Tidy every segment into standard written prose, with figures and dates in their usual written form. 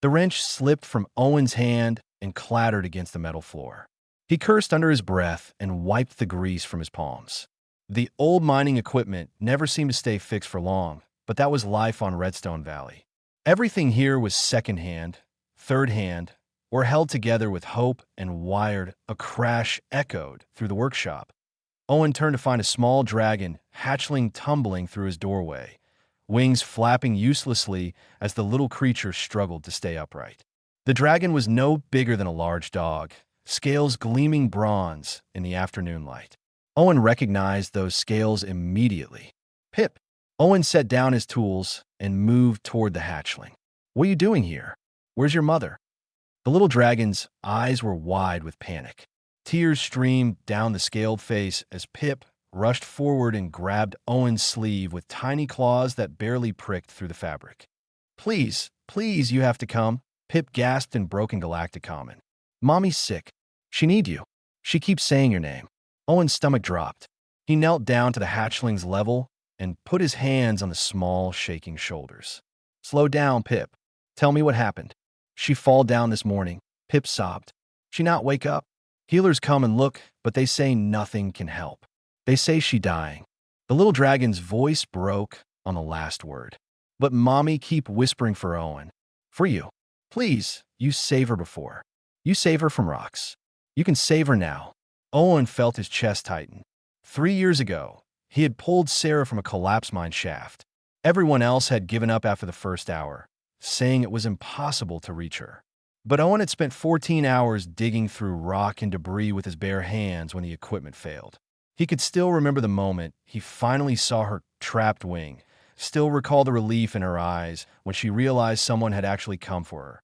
The wrench slipped from Owen's hand and clattered against the metal floor. He cursed under his breath and wiped the grease from his palms. The old mining equipment never seemed to stay fixed for long, but that was life on Redstone Valley. Everything here was second-hand, third-hand, or held together with hope and wired. A crash echoed through the workshop. Owen turned to find a small dragon hatchling tumbling through his doorway, wings flapping uselessly as the little creature struggled to stay upright. The dragon was no bigger than a large dog, scales gleaming bronze in the afternoon light. Owen recognized those scales immediately. Pip. Owen set down his tools and moved toward the hatchling. "What are you doing here? Where's your mother?" The little dragon's eyes were wide with panic. Tears streamed down the scaled face as Pip rushed forward and grabbed Owen's sleeve with tiny claws that barely pricked through the fabric. "Please, please, you have to come," Pip gasped in broken Galactic common. "Mommy's sick. She needs you. She keeps saying your name." Owen's stomach dropped. He knelt down to the hatchling's level and put his hands on the small, shaking shoulders. "Slow down, Pip. Tell me what happened." "She fall down this morning," Pip sobbed. "She not wake up. Healers come and look, but they say nothing can help. They say she dying." The little dragon's voice broke on the last word. "But Mommy keep whispering for Owen. For you. Please, you save her before. You save her from rocks. You can save her now." Owen felt his chest tighten. 3 years ago, he had pulled Sarah from a collapsed mine shaft. Everyone else had given up after the first hour, saying it was impossible to reach her. But Owen had spent 14 hours digging through rock and debris with his bare hands when the equipment failed. He could still remember the moment he finally saw her trapped wing, still recall the relief in her eyes when she realized someone had actually come for her.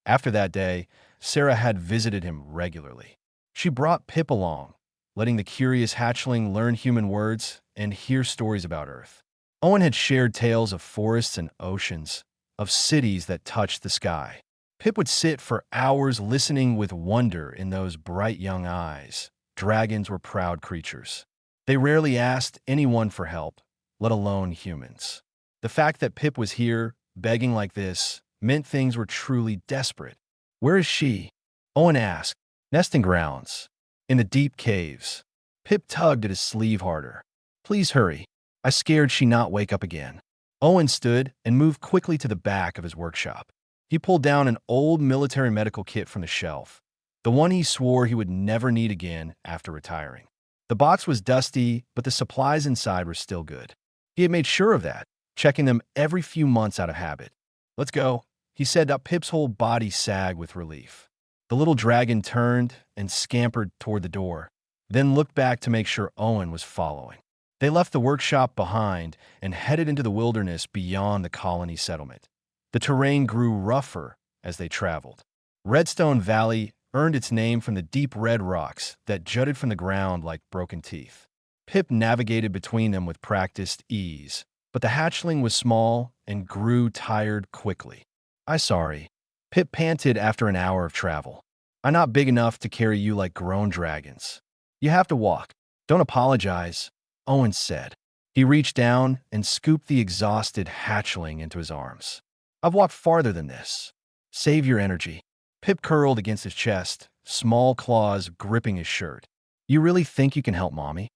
After that day, Sarah had visited him regularly. She brought Pip along, letting the curious hatchling learn human words and hear stories about Earth. Owen had shared tales of forests and oceans, of cities that touched the sky. Pip would sit for hours listening with wonder in those bright young eyes. Dragons were proud creatures. They rarely asked anyone for help, let alone humans. The fact that Pip was here, begging like this, meant things were truly desperate. "Where is she?" Owen asked. "Nesting grounds. In the deep caves." Pip tugged at his sleeve harder. "Please hurry. I scared she not wake up again." Owen stood and moved quickly to the back of his workshop. He pulled down an old military medical kit from the shelf, the one he swore he would never need again after retiring. The box was dusty, but the supplies inside were still good. He had made sure of that, checking them every few months out of habit. "Let's go," he said. Pip's whole body sagged with relief. The little dragon turned and scampered toward the door, then looked back to make sure Owen was following. They left the workshop behind and headed into the wilderness beyond the colony settlement. The terrain grew rougher as they traveled. Redstone Valley earned its name from the deep red rocks that jutted from the ground like broken teeth. Pip navigated between them with practiced ease, but the hatchling was small and grew tired quickly. "I'm sorry," Pip panted after an hour of travel. "I'm not big enough to carry you like grown dragons. You have to walk." "Don't apologize," Owen said. He reached down and scooped the exhausted hatchling into his arms. "I've walked farther than this. Save your energy." Pip curled against his chest, small claws gripping his shirt. "You really think you can help Mommy?"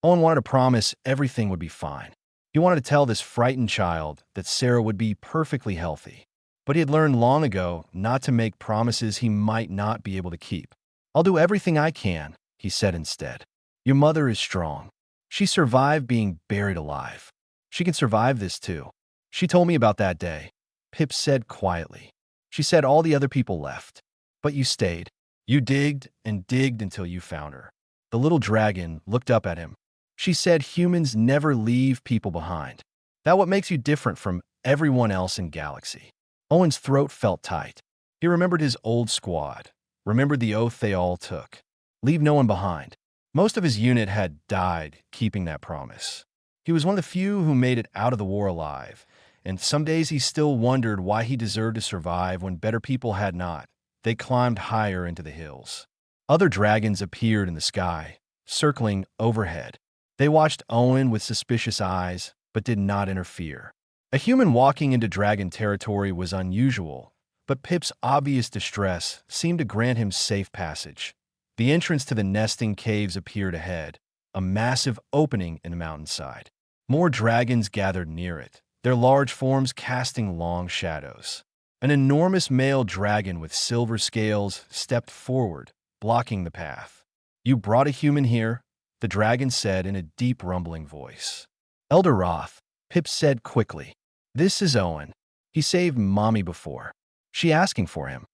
Owen wanted to promise everything would be fine. He wanted to tell this frightened child that Sarah would be perfectly healthy. But he had learned long ago not to make promises he might not be able to keep. "I'll do everything I can," he said instead. "Your mother is strong. She survived being buried alive. She can survive this too. She told me about that day," Pip said quietly. "She said all the other people left. But you stayed. You digged and digged until you found her." The little dragon looked up at him. "She said humans never leave people behind. That what makes you different from everyone else in Galaxy." Owen's throat felt tight. He remembered his old squad, remembered the oath they all took. Leave no one behind. Most of his unit had died keeping that promise. He was one of the few who made it out of the war alive, and some days he still wondered why he deserved to survive when better people had not. They climbed higher into the hills. Other dragons appeared in the sky, circling overhead. They watched Owen with suspicious eyes, but did not interfere. A human walking into dragon territory was unusual, but Pip's obvious distress seemed to grant him safe passage. The entrance to the nesting caves appeared ahead, a massive opening in the mountainside. More dragons gathered near it, their large forms casting long shadows. An enormous male dragon with silver scales stepped forward, blocking the path. "You brought a human here?" the dragon said in a deep rumbling voice. "Elder Roth," Pip said quickly. "This is Owen. He saved Mommy before. She asking for him."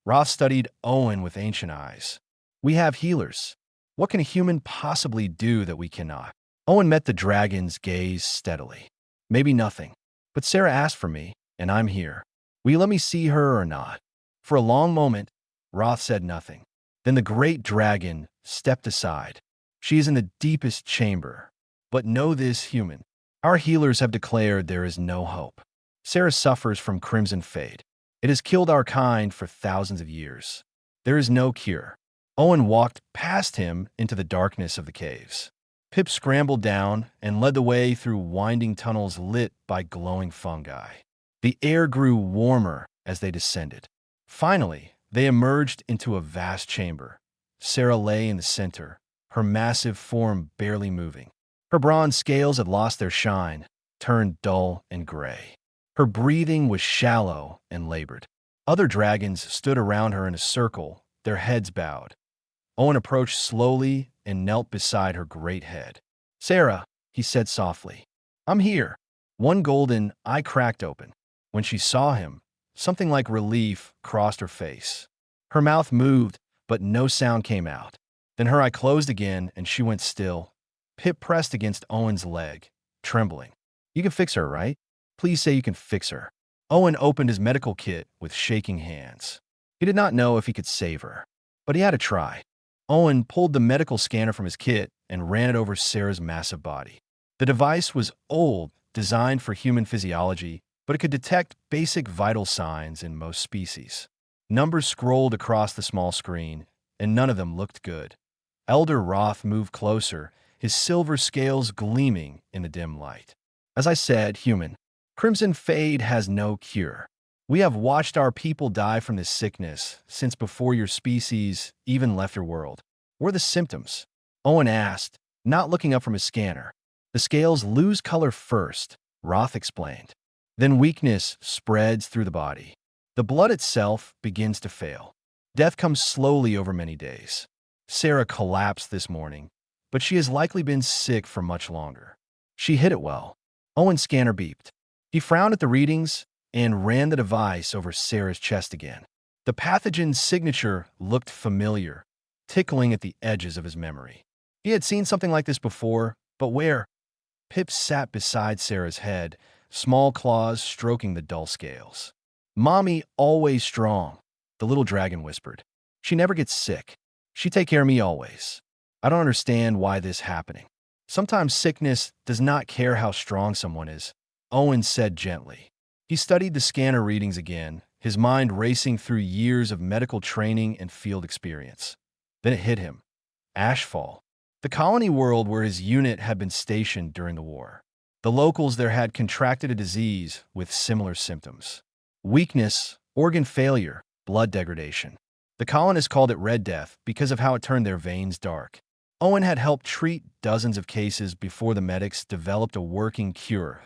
Roth studied Owen with ancient eyes. "We have healers. What can a human possibly do that we cannot?" Owen met the dragon's gaze steadily. "Maybe nothing. But Sarah asked for me, and I'm here. Will you let me see her or not?" For a long moment, Roth said nothing. Then the great dragon stepped aside. "She is in the deepest chamber. But know this, human. Our healers have declared there is no hope. Sarah suffers from crimson fade. It has killed our kind for thousands of years. There is no cure." Owen walked past him into the darkness of the caves. Pip scrambled down and led the way through winding tunnels lit by glowing fungi. The air grew warmer as they descended. Finally, they emerged into a vast chamber. Sarah lay in the center, her massive form barely moving. Her bronze scales had lost their shine, turned dull and gray. Her breathing was shallow and labored. Other dragons stood around her in a circle, their heads bowed. Owen approached slowly and knelt beside her great head. "Sarah," he said softly, "I'm here." One golden eye cracked open. When she saw him, something like relief crossed her face. Her mouth moved, but no sound came out. Then her eye closed again and she went still. Pip pressed against Owen's leg, trembling. "You can fix her, right? Please say you can fix her." Owen opened his medical kit with shaking hands. He did not know if he could save her, but he had to try. Owen pulled the medical scanner from his kit and ran it over Sarah's massive body. The device was old, designed for human physiology, but it could detect basic vital signs in most species. Numbers scrolled across the small screen, and none of them looked good. Elder Roth moved closer, his silver scales gleaming in the dim light. "As I said, human, crimson fade has no cure. We have watched our people die from this sickness since before your species even left your world. What are the symptoms?" Owen asked, not looking up from his scanner. "The scales lose color first," Roth explained. "Then weakness spreads through the body. The blood itself begins to fail. Death comes slowly over many days. Sarah collapsed this morning, but she has likely been sick for much longer." She hit it well. Owen's scanner beeped. He frowned at the readings and ran the device over Sarah's chest again. The pathogen's signature looked familiar, tickling at the edges of his memory. He had seen something like this before, but where? Pip sat beside Sarah's head, small claws stroking the dull scales. "Mommy always strong," the little dragon whispered. "She never gets sick. She take care of me always. I don't understand why this happening. Sometimes sickness does not care how strong someone is," Owen said gently. He studied the scanner readings again, his mind racing through years of medical training and field experience. Then it hit him. Ashfall, the colony world where his unit had been stationed during the war. The locals there had contracted a disease with similar symptoms. Weakness, organ failure, blood degradation. The colonists called it Red Death because of how it turned their veins dark. Owen had helped treat dozens of cases before the medics developed a working cure.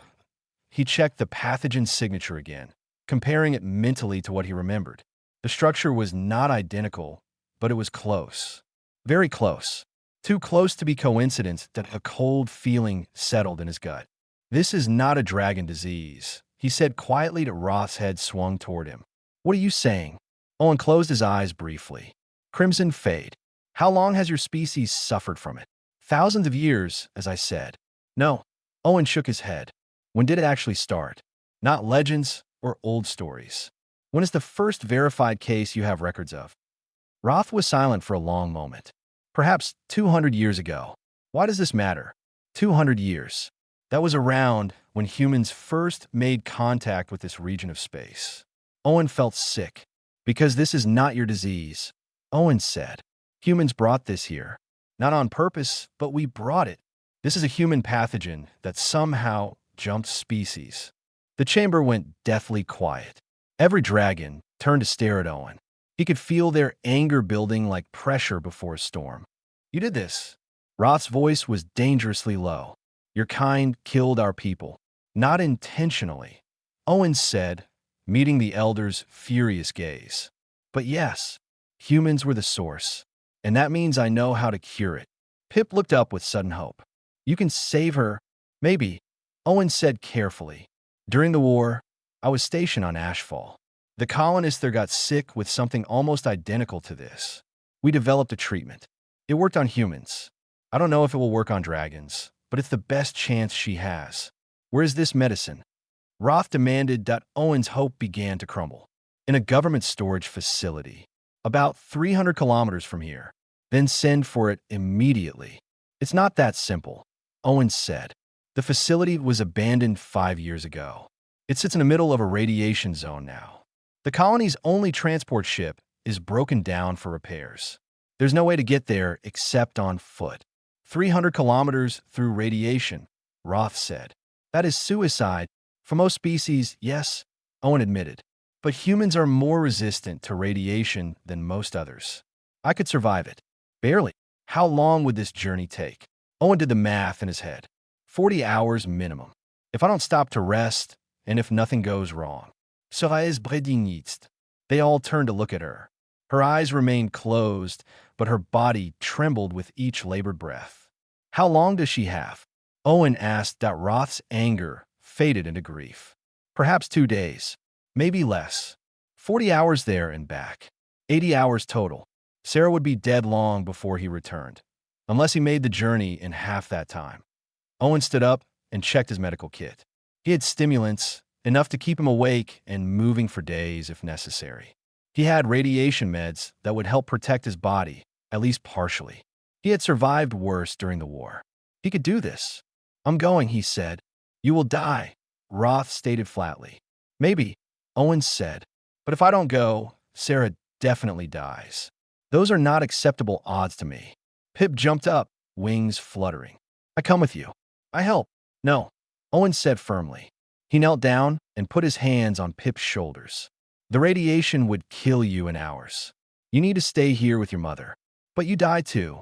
He checked the pathogen signature again, comparing it mentally to what he remembered. The structure was not identical, but it was close. Very close. Too close to be coincidence that a cold feeling settled in his gut. "This is not a dragon disease," he said quietly to Roth's head swung toward him. "What are you saying?" Owen closed his eyes briefly. "Crimson fade. How long has your species suffered from it?" "Thousands of years, as I said." "No." Owen shook his head. "When did it actually start? Not legends or old stories. When is the first verified case you have records of?" Roth was silent for a long moment. "Perhaps 200 years ago." "Why does this matter?" 200 years. That was around when humans first made contact with this region of space. Owen felt sick. "Because this is not your disease," Owen said. "Humans brought this here. Not on purpose, but we brought it. This is a human pathogen that somehow jumped species." The chamber went deathly quiet. Every dragon turned to stare at Owen. He could feel their anger building like pressure before a storm. "You did this." Roth's voice was dangerously low. "Your kind killed our people. Not intentionally," Owen said, meeting the elder's furious gaze. "But yes, humans were the source, and that means I know how to cure it." Pip looked up with sudden hope. "You can save her." "Maybe," Owen said carefully. "During the war, I was stationed on Ashfall. The colonists there got sick with something almost identical to this. We developed a treatment. It worked on humans. I don't know if it will work on dragons, but it's the best chance she has. Where is this medicine?" Roth demanded that Owen's hope began to crumble. "In a government storage facility, about 300 kilometers from here. Then send for it immediately." "It's not that simple," Owen said. "The facility was abandoned 5 years ago. It sits in the middle of a radiation zone now. The colony's only transport ship is broken down for repairs. There's no way to get there except on foot. 300 kilometers through radiation," Roth said. "That is suicide. For most species, yes," Owen admitted. "But humans are more resistant to radiation than most others. I could survive it. Barely." "How long would this journey take?" Owen did the math in his head. 40 hours minimum. "If I don't stop to rest, and if nothing goes wrong." "Serais prédiniste." They all turned to look at her. Her eyes remained closed, but her body trembled with each labored breath. "How long does she have?" Owen asked that Roth's anger faded into grief. "Perhaps 2 days. Maybe less. 40 hours there and back. 80 hours total. Sarah would be dead long before he returned, unless he made the journey in half that time." Owen stood up and checked his medical kit. He had stimulants, enough to keep him awake and moving for days if necessary. He had radiation meds that would help protect his body, at least partially. He had survived worse during the war. He could do this. "I'm going," he said. "You will die," Roth stated flatly. "Maybe," Owen said. "But if I don't go, Sarah definitely dies. Those are not acceptable odds to me." Pip jumped up, wings fluttering. "I come with you. I help." "No," Owen said firmly. He knelt down and put his hands on Pip's shoulders. "The radiation would kill you in hours. You need to stay here with your mother." "But you die too,"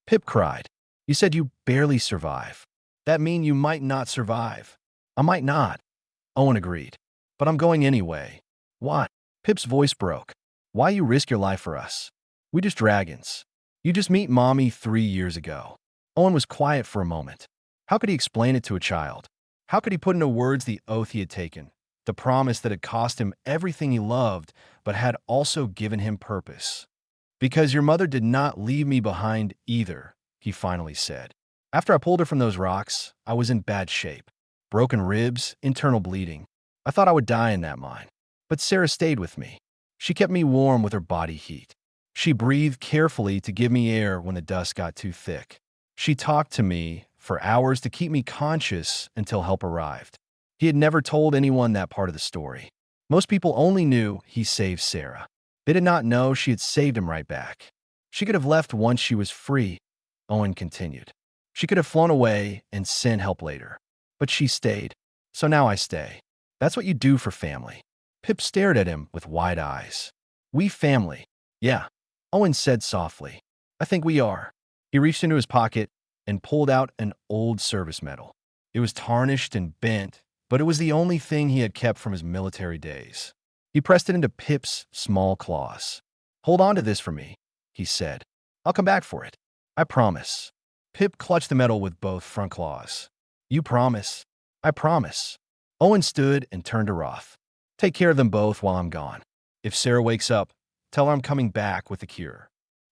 Pip cried. "You said you barely survive. That mean you might not survive." "I might not," Owen agreed. "But I'm going anyway." "Why?" Pip's voice broke. "Why you risk your life for us? We just dragons. You just meet Mommy 3 years ago." Owen was quiet for a moment. How could he explain it to a child? How could he put into words the oath he had taken, the promise that had cost him everything he loved, but had also given him purpose? "Because your mother did not leave me behind either," he finally said. "After I pulled her from those rocks, I was in bad shape. Broken ribs, internal bleeding. I thought I would die in that mine. But Sarah stayed with me. She kept me warm with her body heat. She breathed carefully to give me air when the dust got too thick. She talked to me for hours to keep me conscious until help arrived." He had never told anyone that part of the story. Most people only knew he saved Sarah. They did not know she had saved him right back. "She could have left once she was free," Owen continued. "She could have flown away and sent help later. But she stayed. So now I stay. That's what you do for family." Pip stared at him with wide eyes. "We family." "Yeah," Owen said softly. "I think we are." He reached into his pocket and pulled out an old service medal. It was tarnished and bent, but it was the only thing he had kept from his military days. He pressed it into Pip's small claws. "Hold on to this for me," he said. "I'll come back for it. I promise." Pip clutched the medal with both front claws. "You promise?" "I promise." Owen stood and turned to Roth. "Take care of them both while I'm gone. If Sarah wakes up, tell her I'm coming back with the cure."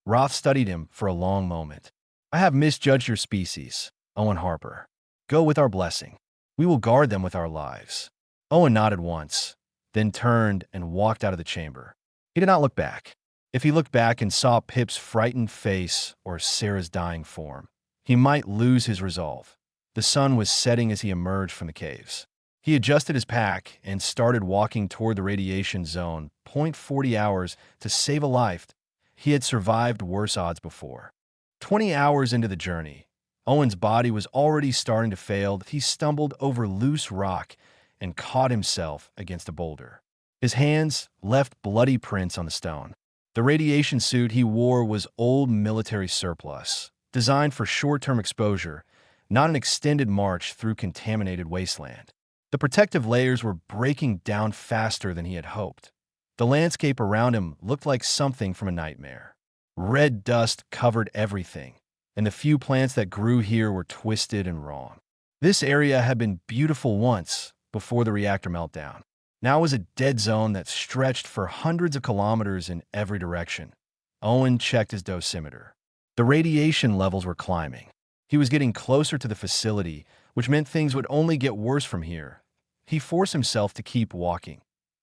Roth studied him for a long moment. "I have misjudged your species, Owen Harper. Go with our blessing. We will guard them with our lives." Owen nodded once, then turned and walked out of the chamber. He did not look back. If he looked back and saw Pip's frightened face or Sarah's dying form, he might lose his resolve. The sun was setting as he emerged from the caves. He adjusted his pack and started walking toward the radiation zone, 40 hours to save a life. He had survived worse odds before. 20 hours into the journey, Owen's body was already starting to fail. He stumbled over loose rock and caught himself against a boulder. His hands left bloody prints on the stone. The radiation suit he wore was old military surplus, designed for short-term exposure, not an extended march through contaminated wasteland. The protective layers were breaking down faster than he had hoped. The landscape around him looked like something from a nightmare. Red dust covered everything, and the few plants that grew here were twisted and wrong. This area had been beautiful once, before the reactor meltdown. Now it was a dead zone that stretched for hundreds of kilometers in every direction. Owen checked his dosimeter. The radiation levels were climbing. He was getting closer to the facility, which meant things would only get worse from here. He forced himself to keep walking.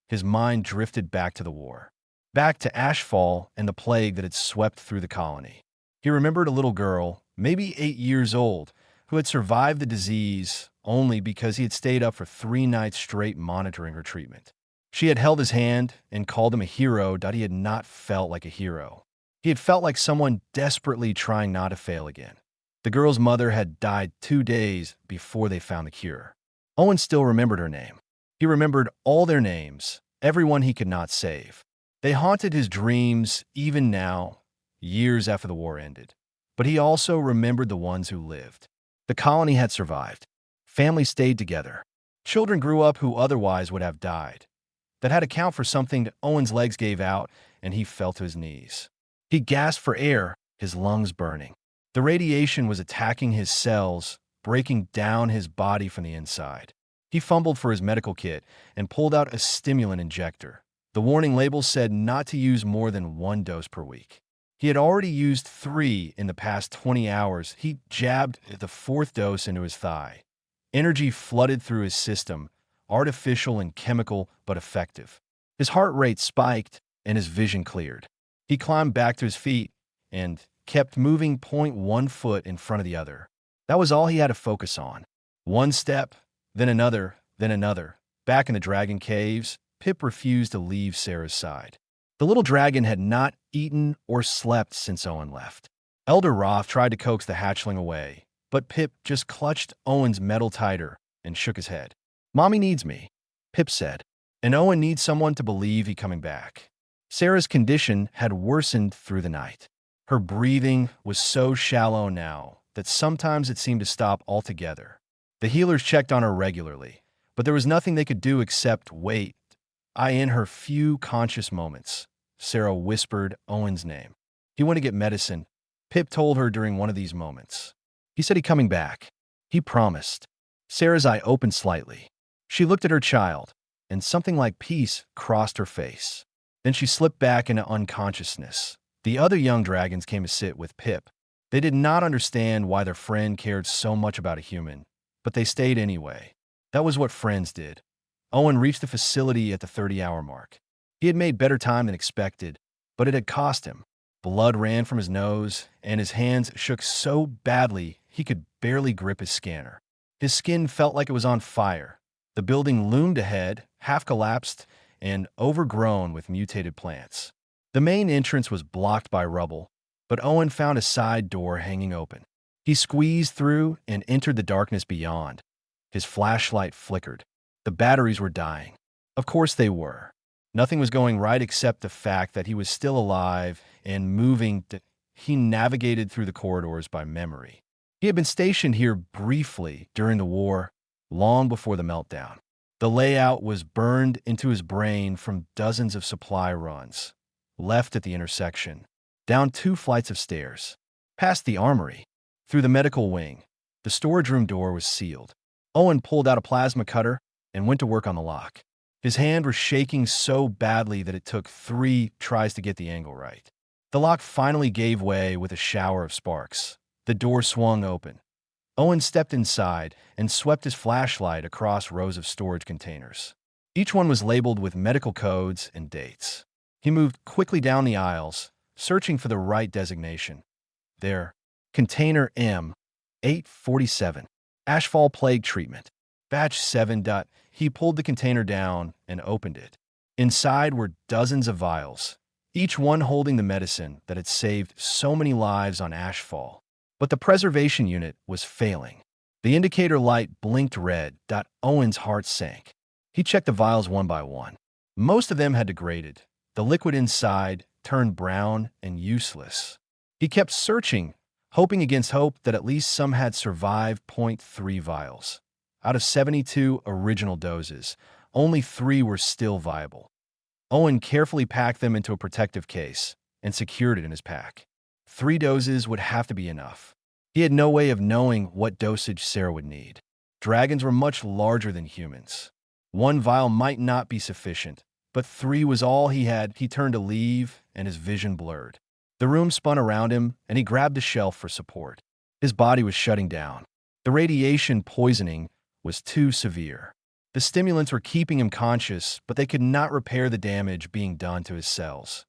His mind drifted back to the war, back to Ashfall and the plague that had swept through the colony. He remembered a little girl, maybe 8 years old, who had survived the disease only because he had stayed up for 3 nights straight monitoring her treatment. She had held his hand and called him a hero, but he had not felt like a hero. He had felt like someone desperately trying not to fail again. The girl's mother had died 2 days before they found the cure. Owen still remembered her name. He remembered all their names, everyone he could not save. They haunted his dreams even now, years after the war ended. But he also remembered the ones who lived. The colony had survived. Families stayed together. Children grew up who otherwise would have died. That had to count for something. Owen's legs gave out, and he fell to his knees. He gasped for air, his lungs burning. The radiation was attacking his cells, breaking down his body from the inside. He fumbled for his medical kit and pulled out a stimulant injector. The warning label said not to use more than 1 dose per week. He had already used 3 in the past 20 hours. He jabbed the 4th dose into his thigh. Energy flooded through his system, artificial and chemical, but effective. His heart rate spiked and his vision cleared. He climbed back to his feet and kept moving 0.1 foot in front of the other. That was all he had to focus on. 1 step, then another, then another. Back in the dragon caves, Pip refused to leave Sarah's side. The little dragon had not eaten or slept since Owen left. Elder Roth tried to coax the hatchling away, but Pip just clutched Owen's metal tighter and shook his head. "Mommy needs me," Pip said, "and Owen needs someone to believe he's coming back." Sarah's condition had worsened through the night. Her breathing was so shallow now that sometimes it seemed to stop altogether. The healers checked on her regularly, but there was nothing they could do except wait. In her few conscious moments, Sarah whispered Owen's name. He went to get medicine, Pip told her during one of these moments. He said he's coming back. He promised. Sarah's eye opened slightly. She looked at her child, and something like peace crossed her face. Then she slipped back into unconsciousness. The other young dragons came to sit with Pip. They did not understand why their friend cared so much about a human, but they stayed anyway. That was what friends did. Owen reached the facility at the 30-hour mark. He had made better time than expected, but it had cost him. Blood ran from his nose, and his hands shook so badly he could barely grip his scanner. His skin felt like it was on fire. The building loomed ahead, half collapsed and overgrown with mutated plants. The main entrance was blocked by rubble, but Owen found a side door hanging open. He squeezed through and entered the darkness beyond. His flashlight flickered. The batteries were dying. Of course they were. Nothing was going right except the fact that he was still alive and moving. He navigated through the corridors by memory. He had been stationed here briefly during the war, long before the meltdown. The layout was burned into his brain from dozens of supply runs. Left at the intersection, down 2 flights of stairs, past the armory, through the medical wing. The storage room door was sealed. Owen pulled out a plasma cutter and went to work on the lock. His hand was shaking so badly that it took 3 tries to get the angle right. The lock finally gave way with a shower of sparks. The door swung open. Owen stepped inside and swept his flashlight across rows of storage containers. Each one was labeled with medical codes and dates. He moved quickly down the aisles, searching for the right designation. There, Container M847, Ashfall Plague Treatment, Batch 7. He pulled the container down and opened it. Inside were dozens of vials, each one holding the medicine that had saved so many lives on Ashfall. But the preservation unit was failing. The indicator light blinked red. Owen's heart sank. He checked the vials one by one. Most of them had degraded. The liquid inside turned brown and useless. He kept searching, hoping against hope that at least some had survived. Point 3 vials. Out of 72 original doses, only 3 were still viable. Owen carefully packed them into a protective case and secured it in his pack. 3 doses would have to be enough. He had no way of knowing what dosage Sarah would need. Dragons were much larger than humans. 1 vial might not be sufficient, but 3 was all he had. He turned to leave, and his vision blurred. The room spun around him, and he grabbed a shelf for support. His body was shutting down. The radiation poisoning was too severe. The stimulants were keeping him conscious, but they could not repair the damage being done to his cells.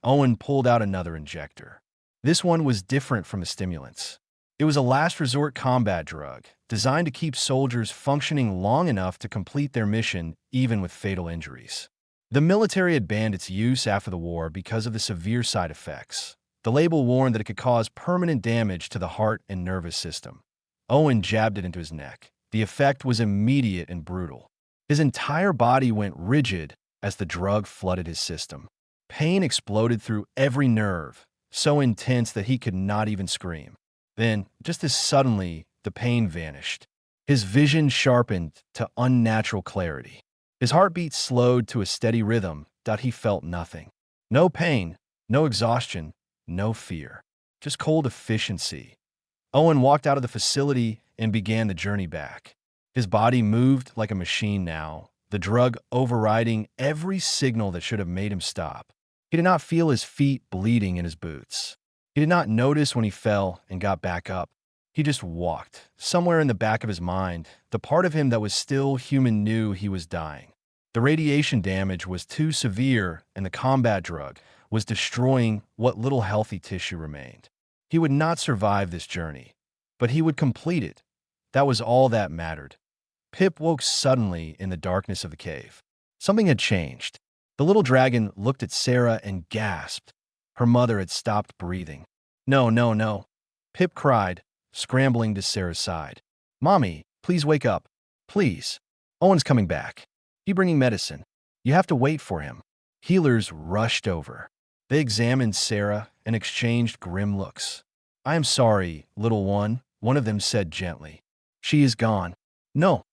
Owen pulled out another injector. This one was different from the stimulants. It was a last-resort combat drug, designed to keep soldiers functioning long enough to complete their mission, even with fatal injuries. The military had banned its use after the war because of the severe side effects. The label warned that it could cause permanent damage to the heart and nervous system. Owen jabbed it into his neck. The effect was immediate and brutal. His entire body went rigid as the drug flooded his system. Pain exploded through every nerve, so intense that he could not even scream. Then, just as suddenly, the pain vanished. His vision sharpened to unnatural clarity. His heartbeat slowed to a steady rhythm. He felt nothing. No pain, no exhaustion, no fear. Just cold efficiency. Owen walked out of the facility and began the journey back. His body moved like a machine now, the drug overriding every signal that should have made him stop. He did not feel his feet bleeding in his boots. He did not notice when he fell and got back up. He just walked. Somewhere in the back of his mind, the part of him that was still human knew he was dying. The radiation damage was too severe, and the combat drug was destroying what little healthy tissue remained. He would not survive this journey, but he would complete it. That was all that mattered. Pip woke suddenly in the darkness of the cave. Something had changed. The little dragon looked at Sarah and gasped. Her mother had stopped breathing. "No, no, no," Pip cried, scrambling to Sarah's side. "Mommy, please wake up. Please. Owen's coming back. He's bringing medicine. You have to wait for him." Healers rushed over. They examined Sarah and exchanged grim looks. "I am sorry, little one of them said gently. "She is gone." "No,"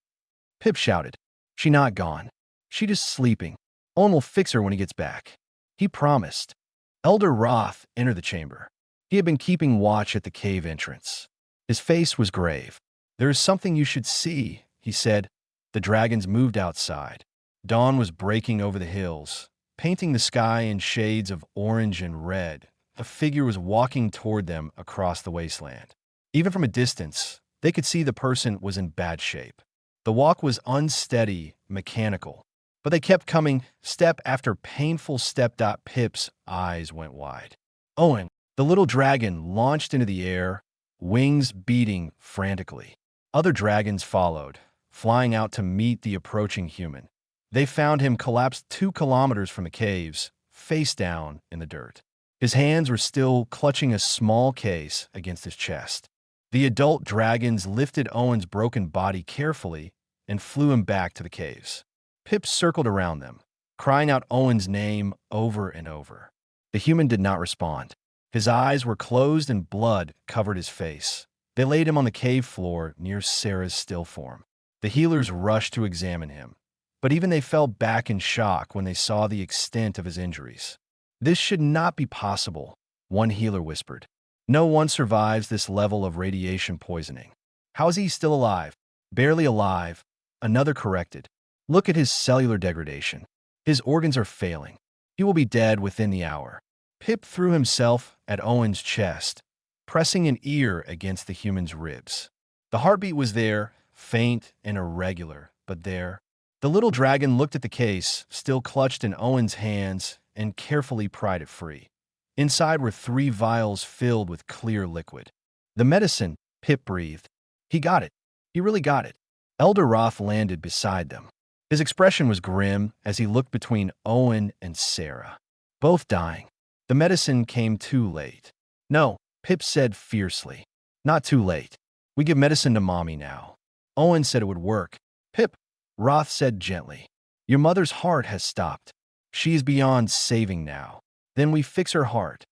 Pip shouted. "She not gone. She just sleeping. Owen will fix her when he gets back." He promised. Elder Roth entered the chamber. He had been keeping watch at the cave entrance. His face was grave. "There is something you should see," he said. The dragons moved outside. Dawn was breaking over the hills, painting the sky in shades of orange and red. A figure was walking toward them across the wasteland. Even from a distance, they could see the person was in bad shape. The walk was unsteady, mechanical, but they kept coming, step after painful step. Pip's eyes went wide. Owen, the little dragon, launched into the air, wings beating frantically. Other dragons followed, flying out to meet the approaching human. They found him collapsed 2 kilometers from the caves, face down in the dirt. His hands were still clutching a small case against his chest. The adult dragons lifted Owen's broken body carefully and flew him back to the caves. Pip circled around them, crying out Owen's name over and over. The human did not respond. His eyes were closed and blood covered his face. They laid him on the cave floor near Sarah's still form. The healers rushed to examine him, but even they fell back in shock when they saw the extent of his injuries. "This should not be possible," one healer whispered. "No one survives this level of radiation poisoning." "How is he still alive?" "Barely alive," another corrected. "Look at his cellular degradation. His organs are failing. He will be dead within the hour." Pip threw himself at Owen's chest, pressing an ear against the human's ribs. The heartbeat was there, faint and irregular, but there. The little dragon looked at the case, still clutched in Owen's hands, and carefully pried it free. Inside were 3 vials filled with clear liquid. "The medicine," Pip breathed. "He got it. He really got it." Elder Roth landed beside them. His expression was grim as he looked between Owen and Sarah. Both dying. The medicine came too late. "No," Pip said fiercely. "Not too late. We give medicine to Mommy now." Owen said it would work. "Pip," Roth said gently, "your mother's heart has stopped. She is beyond saving now. Then we fix her heart.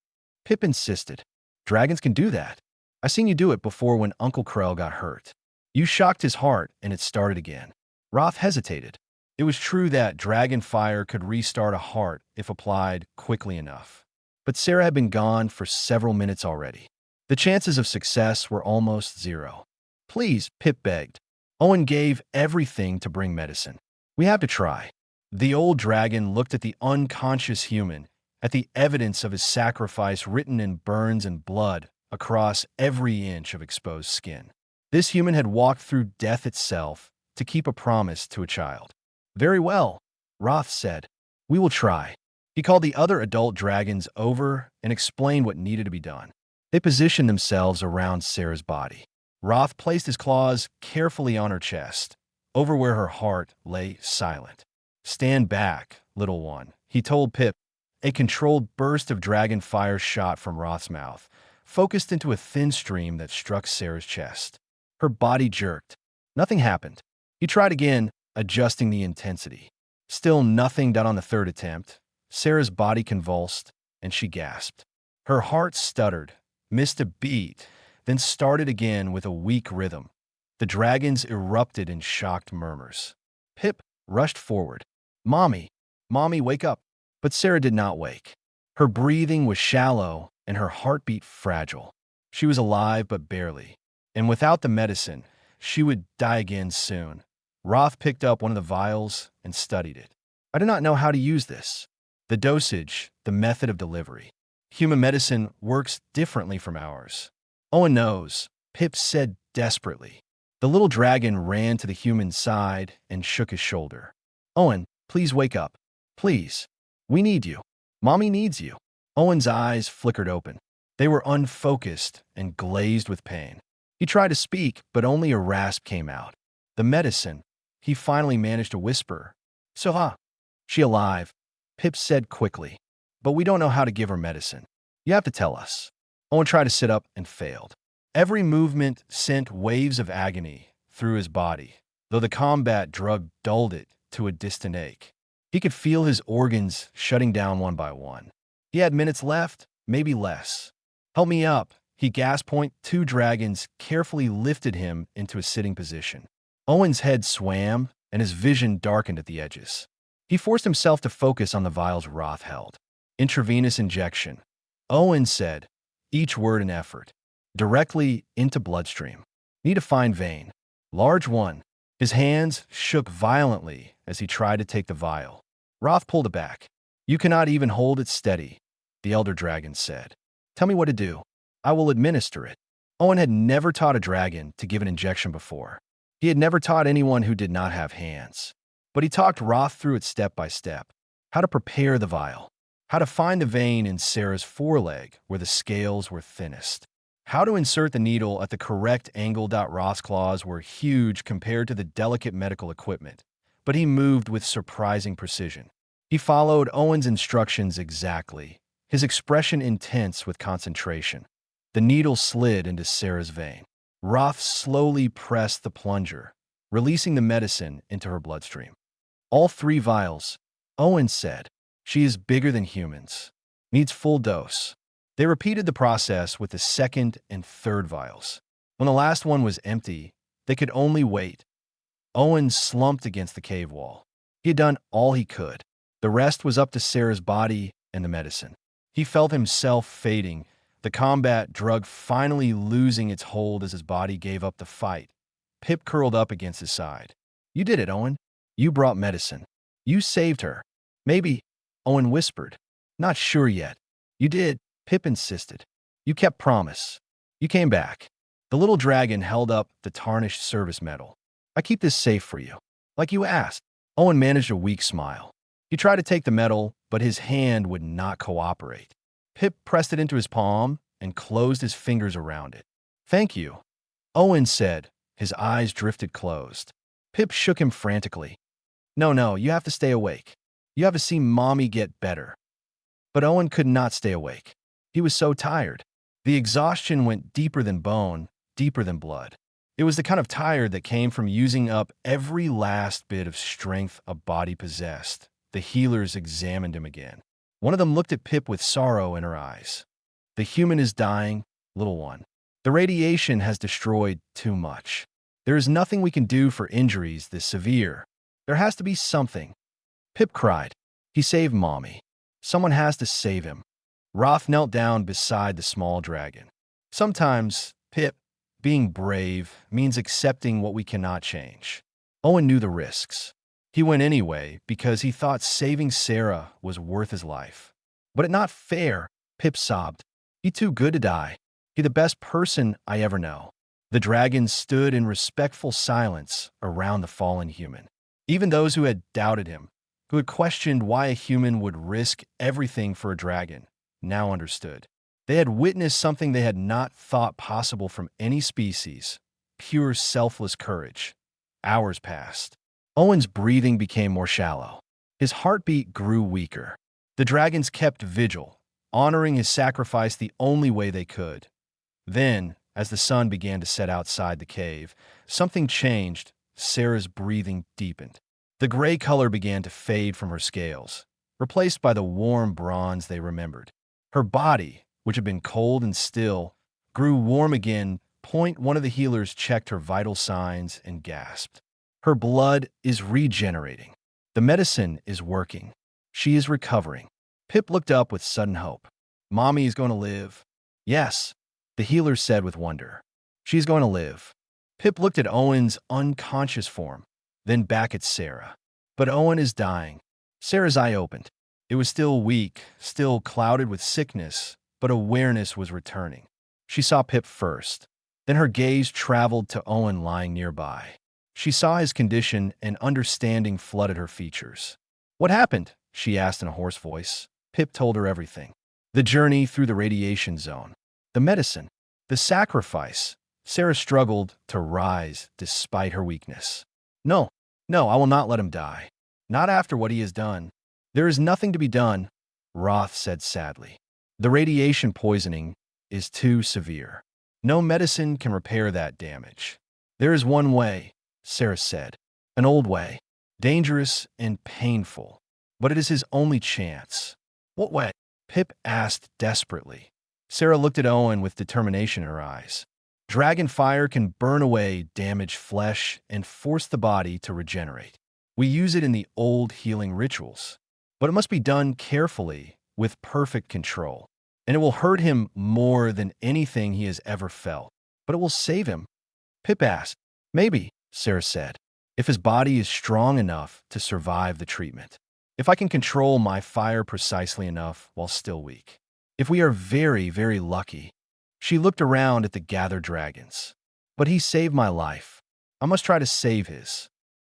Pip insisted. Dragons can do that. I seen you do it before when Uncle Krell got hurt. You shocked his heart and it started again. Roth hesitated. It was true that dragon fire could restart a heart if applied quickly enough. But Sarah had been gone for several minutes already. The chances of success were almost zero. Please, Pip begged. Owen gave everything to bring medicine. We have to try. The old dragon looked at the unconscious human, at the evidence of his sacrifice written in burns and blood across every inch of exposed skin. This human had walked through death itself to keep a promise to a child. Very well, Roth said. We will try. He called the other adult dragons over and explained what needed to be done. They positioned themselves around Sarah's body. Roth placed his claws carefully on her chest, over where her heart lay silent. Stand back, little one, he told Pip. A controlled burst of dragon fire shot from Roth's mouth, focused into a thin stream that struck Sarah's chest. Her body jerked. Nothing happened. He tried again, adjusting the intensity. Still nothing done on the third attempt. Sarah's body convulsed, and she gasped. Her heart stuttered, missed a beat, then started again with a weak rhythm. The dragons erupted in shocked murmurs. Pip rushed forward. Mommy, Mommy, wake up. But Sarah did not wake. Her breathing was shallow and her heartbeat fragile. She was alive, but barely. And without the medicine, she would die again soon. Roth picked up one of the vials and studied it. I do not know how to use this. The dosage, the method of delivery. Human medicine works differently from ours. Owen knows, Pip said desperately. The little dragon ran to the human's side and shook his shoulder. Owen, please wake up. Please. We need you. Mommy needs you. Owen's eyes flickered open. They were unfocused and glazed with pain. He tried to speak, but only a rasp came out. The medicine, he finally managed to whisper. She alive, Pip said quickly. But we don't know how to give her medicine. You have to tell us. Owen tried to sit up and failed. Every movement sent waves of agony through his body, though the combat drug dulled it to a distant ache. He could feel his organs shutting down one by one. He had minutes left, maybe less. Help me up, he gasped. Two dragons carefully lifted him into a sitting position. Owen's head swam, and his vision darkened at the edges. He forced himself to focus on the vials Roth held. Intravenous injection. Owen said, each word an effort. Directly into bloodstream. Need a fine vein. Large one. His hands shook violently as he tried to take the vial. Roth pulled it back. You cannot even hold it steady, the elder dragon said. Tell me what to do. I will administer it. Owen had never taught a dragon to give an injection before. He had never taught anyone who did not have hands. But he talked Roth through it step by step. How to prepare the vial. How to find the vein in Sarah's foreleg where the scales were thinnest. How to insert the needle at the correct angle. Roth's claws were huge compared to the delicate medical equipment, but he moved with surprising precision. He followed Owen's instructions exactly, his expression intense with concentration. The needle slid into Sarah's vein. Roth slowly pressed the plunger, releasing the medicine into her bloodstream. All 3 vials, Owen said. She is bigger than humans. Needs full dose. They repeated the process with the second and third vials. When the last one was empty, they could only wait. Owen slumped against the cave wall. He had done all he could. The rest was up to Sarah's body and the medicine. He felt himself fading, the combat drug finally losing its hold as his body gave up the fight. Pip curled up against his side. You did it, Owen. You brought medicine. You saved her. Maybe, Owen whispered. Not sure yet. You did, Pip insisted. You kept promise. You came back. The little dragon held up the tarnished service medal. I keep this safe for you. Like you asked. Owen managed a weak smile. He tried to take the medal, but his hand would not cooperate. Pip pressed it into his palm and closed his fingers around it. Thank you, Owen said. His eyes drifted closed. Pip shook him frantically. No, you have to stay awake. You have to see Mommy get better. But Owen could not stay awake. He was so tired. The exhaustion went deeper than bone, deeper than blood. It was the kind of tired that came from using up every last bit of strength a body possessed. The healers examined him again. One of them looked at Pip with sorrow in her eyes. The human is dying, little one. The radiation has destroyed too much. There is nothing we can do for injuries this severe. There has to be something. Pip cried. He saved Mommy. Someone has to save him. Roth knelt down beside the small dragon. Sometimes, Pip, being brave means accepting what we cannot change. Owen knew the risks. He went anyway because he thought saving Sarah was worth his life. But it's not fair, Pip sobbed. He too good to die. He the best person I ever know. The dragons stood in respectful silence around the fallen human. Even those who had doubted him, who had questioned why a human would risk everything for a dragon, now understood. They had witnessed something they had not thought possible from any species, pure selfless courage. Hours passed. Owen's breathing became more shallow. His heartbeat grew weaker. The dragons kept vigil, honoring his sacrifice the only way they could. Then, as the sun began to set outside the cave, something changed. Sarah's breathing deepened. The gray color began to fade from her scales, replaced by the warm bronze they remembered. Her body, which had been cold and still, grew warm again. One of the healers checked her vital signs and gasped. Her blood is regenerating. The medicine is working. She is recovering. Pip looked up with sudden hope. Mommy is going to live. Yes, the healer said with wonder. She's going to live. Pip looked at Owen's unconscious form, then back at Sarah. But Owen is dying. Sarah's eye opened. It was still weak, still clouded with sickness, but awareness was returning. She saw Pip first. Then her gaze traveled to Owen lying nearby. She saw his condition and understanding flooded her features. What happened? She asked in a hoarse voice. Pip told her everything. The journey through the radiation zone. The medicine. The sacrifice. Sarah struggled to rise despite her weakness. No, I will not let him die. Not after what he has done. There is nothing to be done, Roth said sadly. The radiation poisoning is too severe. No medicine can repair that damage. There is one way, Sarah said. An old way. Dangerous and painful. But it is his only chance. What way? Pip asked desperately. Sarah looked at Owen with determination in her eyes. Dragon fire can burn away damaged flesh and force the body to regenerate. We use it in the old healing rituals. But it must be done carefully, with perfect control. And it will hurt him more than anything he has ever felt. But it will save him. Pip asked. Maybe, Sarah said, if his body is strong enough to survive the treatment. If I can control my fire precisely enough while still weak. If we are very, very lucky. She looked around at the gathered dragons. But he saved my life. I must try to save his.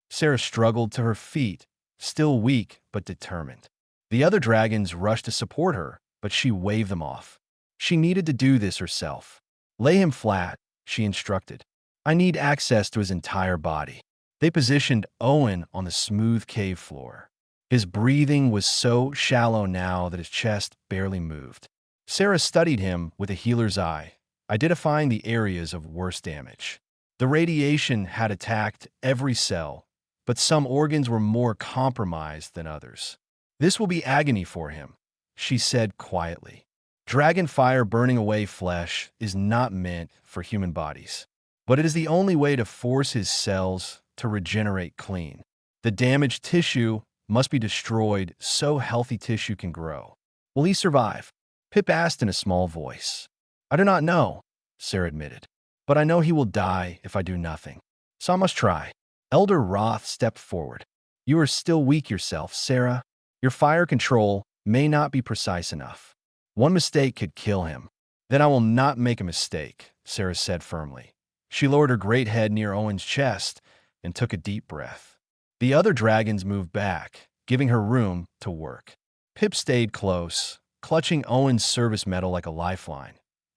Sarah struggled to her feet, still weak but determined. The other dragons rushed to support her, but she waved them off. She needed to do this herself. Lay him flat, she instructed. I need access to his entire body. They positioned Owen on the smooth cave floor. His breathing was so shallow now that his chest barely moved. Sarah studied him with a healer's eye, identifying the areas of worst damage. The radiation had attacked every cell, but some organs were more compromised than others. This will be agony for him, she said quietly. Dragon fire burning away flesh is not meant for human bodies, but it is the only way to force his cells to regenerate clean. The damaged tissue must be destroyed so healthy tissue can grow. Will he survive? Pip asked in a small voice. I do not know, Sarah admitted, but I know he will die if I do nothing. So I must try. Elder Roth stepped forward. You are still weak yourself, Sarah. Your fire control may not be precise enough. One mistake could kill him. Then I will not make a mistake, Sarah said firmly. She lowered her great head near Owen's chest and took a deep breath. The other dragons moved back, giving her room to work. Pip stayed close, clutching Owen's service medal like a lifeline.